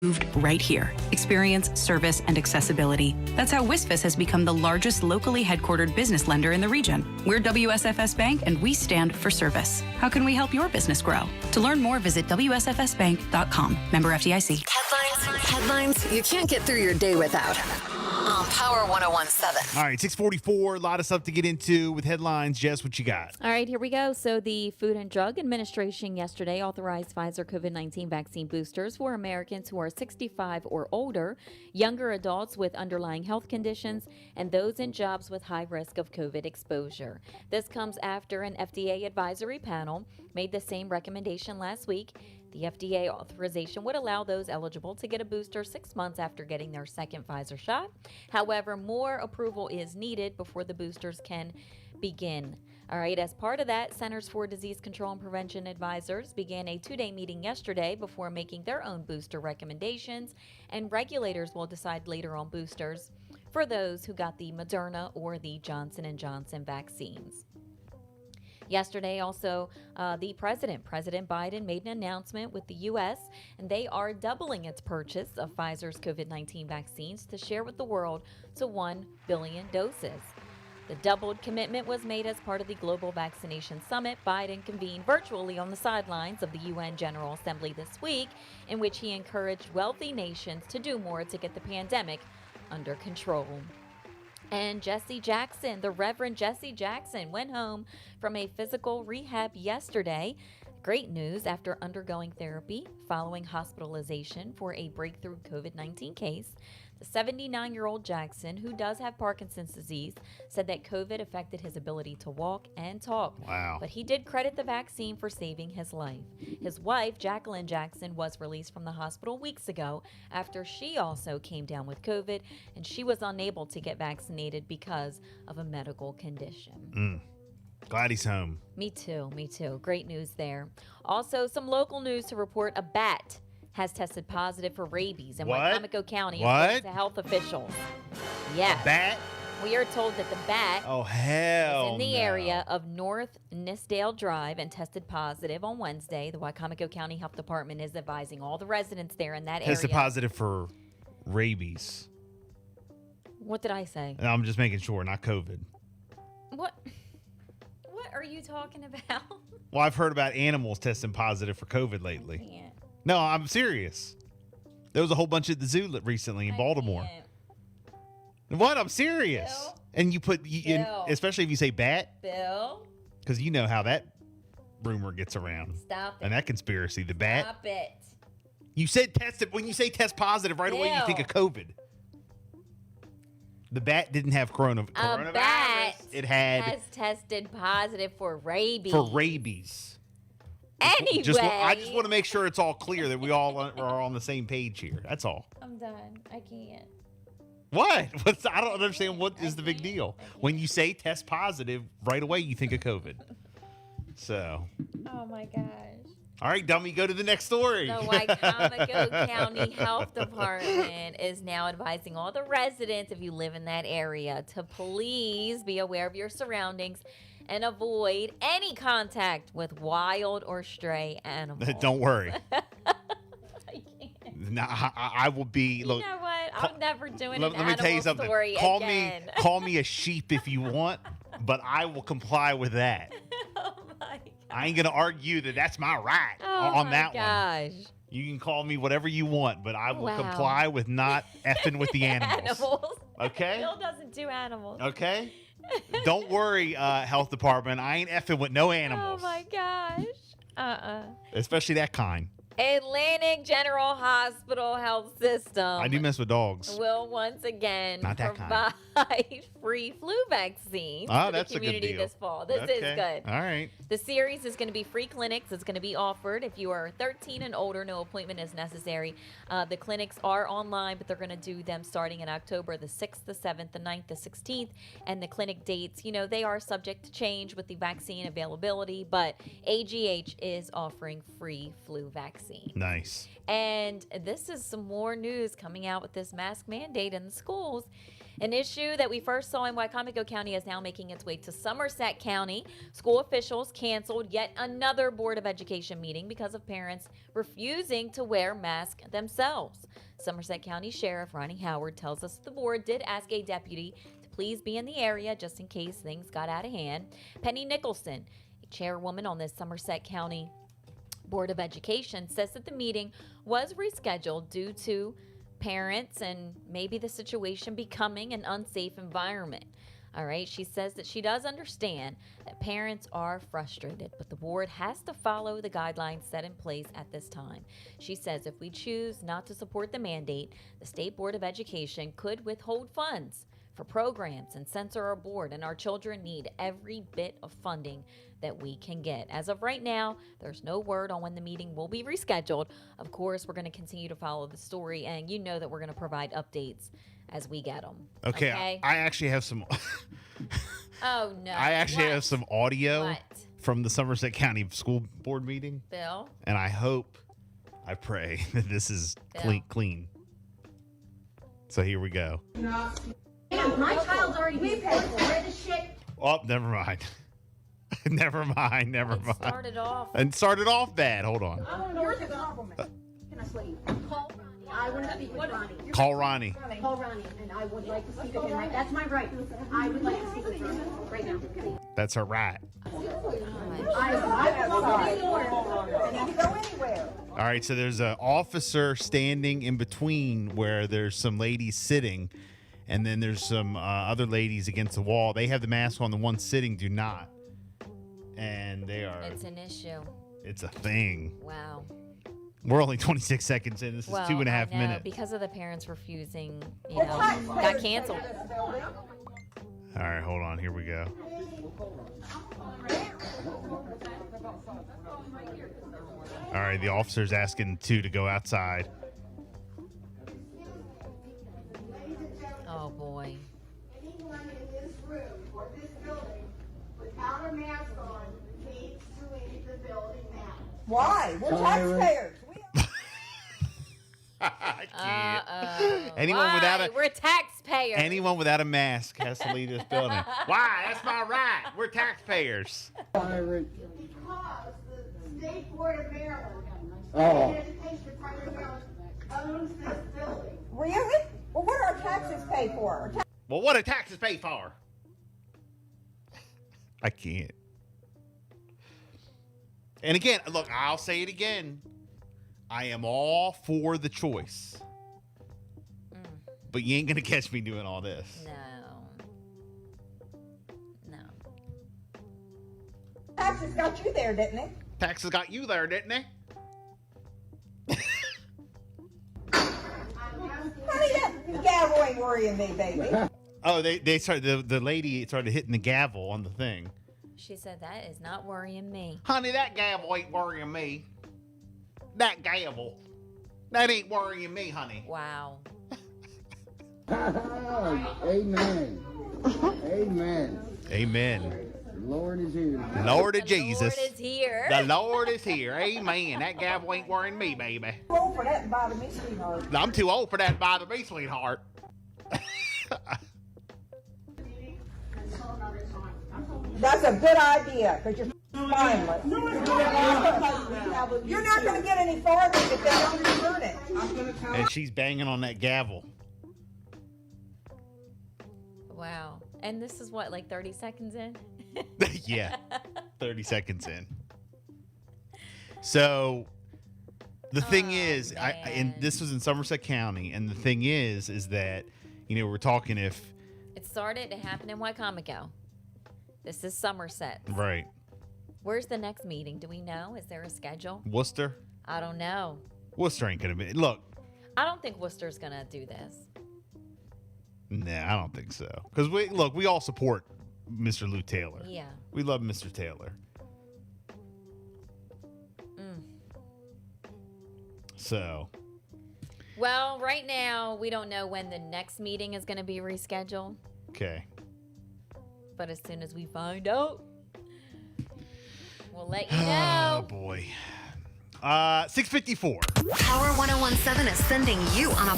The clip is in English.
Moved right here. Experience, service, and accessibility. That's how WSFS has become the largest locally headquartered business lender in the region. We're WSFS Bank, and we stand for service. How can we help your business grow? To learn more, visit WSFSbank.com. Member FDIC. Headlines you can't get through your day without. On Power 101.7. All right, 6:44. A lot of stuff to get into with headlines. Jess, what you got? All right, here we go. So the Food and Drug Administration yesterday authorized Pfizer COVID-19 vaccine boosters for Americans who are 65 or older, younger adults with underlying health conditions, and those in jobs with high risk of COVID exposure. This comes after an FDA advisory panel made the same recommendation last week. The FDA authorization would allow those eligible to get a booster 6 months after getting their second Pfizer shot. However, more approval is needed before the boosters can begin. All right, as part of that, Centers for Disease Control and Prevention advisors began a 2-day meeting yesterday before making their own booster recommendations, and regulators will decide later on boosters for those who got the Moderna or the Johnson & Johnson vaccines. Yesterday, also, the President Biden, made an announcement with the U.S., and they are doubling its purchase of Pfizer's COVID-19 vaccines to share with the world to 1 billion doses. The doubled commitment was made as part of the Global Vaccination Summit Biden convened virtually on the sidelines of the UN General Assembly this week, in which he encouraged wealthy nations to do more to get the pandemic under control. And Jesse Jackson, the Reverend Jesse Jackson, went home from a physical rehab yesterday. Great news after undergoing therapy following hospitalization for a breakthrough COVID-19 case. The 79-year-old Jackson, who does have Parkinson's disease, said that COVID affected his ability to walk and talk. Wow. But he did credit the vaccine for saving his life. His wife, Jacqueline Jackson, was released from the hospital weeks ago after she also came down with COVID, and she was unable to get vaccinated because of a medical condition. Glad he's home. Me too. Great news there. Also, some local news to report. A bat has tested positive for rabies in Wycomico County, according to health officials. Yes. A bat? We are told that the bat is in the area of North Nissdale Drive and tested positive on Wednesday. The Wycomico County Health Department is advising all the residents there in that area. Tested positive for rabies. What did I say? No, I'm just making sure, not COVID. What are you talking about? Well, I've heard about animals testing positive for COVID lately. I can't. No, I'm serious. There was a whole bunch at the zoo recently in Baltimore. Can't. What? I'm serious. Bill? And you put, Bill. especially if you say bat, Bill? because you know how that rumor gets around. Stop it. And that conspiracy, the bat. Stop it. You said tested. When you say test positive, right away you think of COVID. The bat didn't have coronavirus. A bat it had has tested positive for rabies. I Anyway. just want to make sure it's all clear that we all are on the same page here. That's all. I'm done. I can't. What? I don't understand what is the big deal. When you say test positive, right away you think of COVID. So. Oh my gosh. All right, dummy, go to the next story. The Wycomico County Health Department is now advising all the residents, if you live in that area, to please be aware of your surroundings and avoid any contact with wild or stray animals. Don't worry. I can't. No, I will be. Look, You know what? I'm never doing let an me tell you animal something. story again. Call me a sheep if you want, but I will comply with that. Oh my God. I ain't gonna argue that that's my right on that one. Oh my gosh. You can call me whatever you want, but I will Wow. comply with not effing with the animals. Okay? Bill doesn't do animals. Okay? Don't worry, health department. I ain't effing with no Oh animals. my gosh. Especially that kind. Atlantic General Hospital Health System I do mess with dogs. will once again Not that kind. provide free flu vaccines Oh, to that's the a good community deal. this fall. This is good. All right. The series is going to be free clinics. It's going to be offered if you are 13 and older. No appointment is necessary. The clinics are online, but they're going to do them starting in October the 6th, the 7th, the 9th, the 16th. And the clinic dates, they are subject to change with the vaccine availability, but AGH is offering free flu vaccine. Nice. And this is some more news coming out with this mask mandate in the schools. An issue that we first saw in Wycomico County is now making its way to Somerset County. School officials canceled yet another Board of Education meeting because of parents refusing to wear masks themselves. Somerset County Sheriff Ronnie Howard tells us the board did ask a deputy to please be in the area just in case things got out of hand. Penny Nicholson, a chairwoman on the Somerset County Board of Education, says that the meeting was rescheduled due to parents and maybe the situation becoming an unsafe environment. All right, she says that she does understand that parents are frustrated, but the board has to follow the guidelines set in place at this time. She says if we choose not to support the mandate, the State Board of Education could withhold funds for programs and censor our board, and our children need every bit of funding that we can get. As of right now, there's no word on when the meeting will be rescheduled. Of course, we're going to continue to follow the story, and you know that we're going to provide updates as we get them. Okay. I actually have some. Oh, no. I actually have some audio What? from the Somerset County School Board meeting. Bill? And I pray that this is Bill. clean. So here we go. My child's already being paid for. Where the shit? Oh, never mind. Never mind. It started off. And started off bad. Hold on. You're the compliment. Can I sleep? Call Ronnie. I want to speak with Ronnie. Call Ronnie. Call Ronnie, and I would like to speak with him. Right? That's my right. I would like to speak with Ronnie right now. That's her right. I will go anywhere. All right. So there's an officer standing in between where there's some ladies sitting, and then there's some other ladies against the wall. They have the mask on. The ones sitting do not. And they are. It's an issue. It's a thing. Wow. We're only 26 seconds in. This is 2.5 minutes. Because of the parents refusing, got canceled. All right, hold on. Here we go. All right, the officer's asking two to go outside. Oh, boy. Anyone in this room or this building without a mask on needs to leave the building now. Why? We're taxpayers. I can't. We're taxpayers. Anyone without a mask has to leave this building. Why? That's my right. We're taxpayers. Because the State Board of Maryland, Oh. the Education Department of Maryland owns this building. Really? Well, what do our taxes pay for? Well, what do taxes pay for? I can't. And again, look, I'll say it again. I am all for the choice. But you ain't going to catch me doing all this. No. Taxes got you there, didn't it? Taxes got you there, didn't they? Honey, that gavel ain't worrying me, baby. Oh, they started, the lady started hitting the gavel on the thing. She said that is not worrying me. Honey, that gavel ain't worrying me. That gavel. That ain't worrying me, honey. Wow. Amen. Amen. Amen. The Lord is here. Lord of Jesus. The Lord is here. The Lord is here. Amen. That gavel ain't worrying me, baby. Roll for that and bother me, sweetheart. I'm too old for that to bother me, sweetheart. That's a good idea, because you're mindless. You're not going to get any farther if they don't return it. And she's banging on that gavel. Wow. And this is what, like 30 seconds in? Yeah. 30 seconds in. So the thing is, and this was in Somerset County, and the thing is that, we're talking if. It started to happen in Wycomico. This is Somerset. Right. Where's the next meeting? Do we know? Is there a schedule? Worcester? I don't know. Worcester ain't going to be. Look. I don't think Worcester's going to do this. Nah, I don't think so. Because we all support Mr. Lou Taylor. Yeah. We love Mr. Taylor. So. Well, right now, we don't know when the next meeting is going to be rescheduled. Okay. But as soon as we find out, we'll let you know. Oh, boy. 6:54. Power 1017 is sending you on a